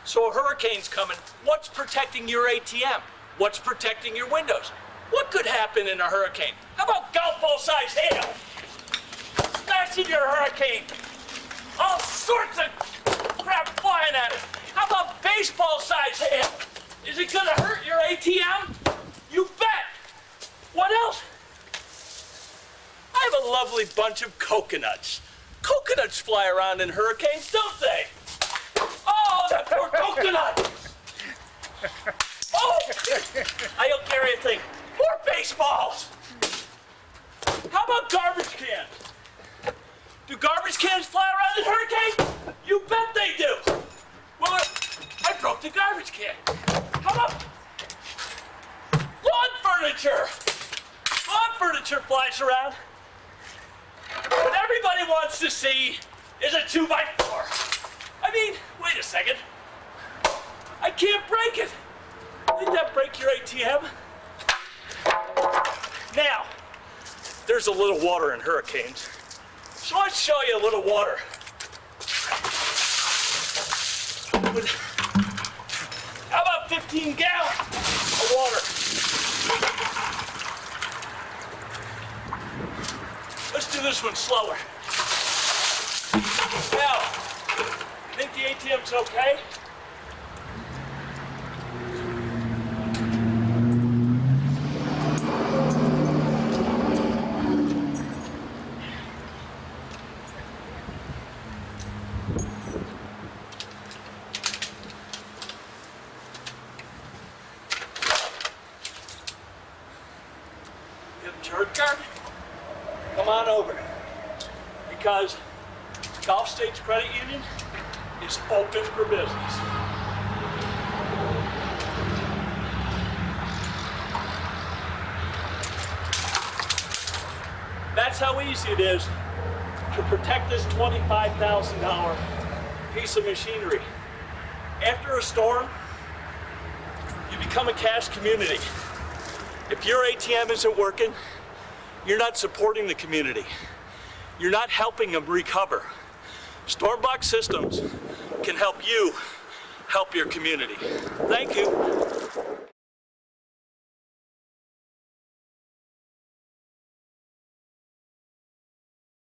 So a hurricane's coming. What's protecting your ATM? What's protecting your windows? What could happen in a hurricane? How about golf ball size hail? Smashing your hurricane. All sorts of crap flying at it. How about baseball size hail? Is it gonna hurt your ATM? You bet. What else? I have a lovely bunch of coconuts. Coconuts fly around in hurricanes, don't they? Oh, that poor coconut! Oh, I don't carry a thing. More baseballs! How about garbage cans? Do garbage cans fly around in hurricanes? You bet they do! Well, I broke the garbage can. How about lawn furniture? Lawn furniture flies around. What everybody wants to see is a 2x4. I mean, wait a second. I can't break it. Didn't that break your ATM? Now, there's a little water in hurricanes. So let's show you a little water. How about 15 gallons of water? Let's do this one slower. Now, think the ATM's okay? You have a charge card? Come on over, because Gulf States Credit Union is open for business. That's how easy it is to protect this $25,000 piece of machinery. After a storm, you become a cash community. If your ATM isn't working, you're not supporting the community. You're not helping them recover. Stormblock Systems can help you help your community. Thank you.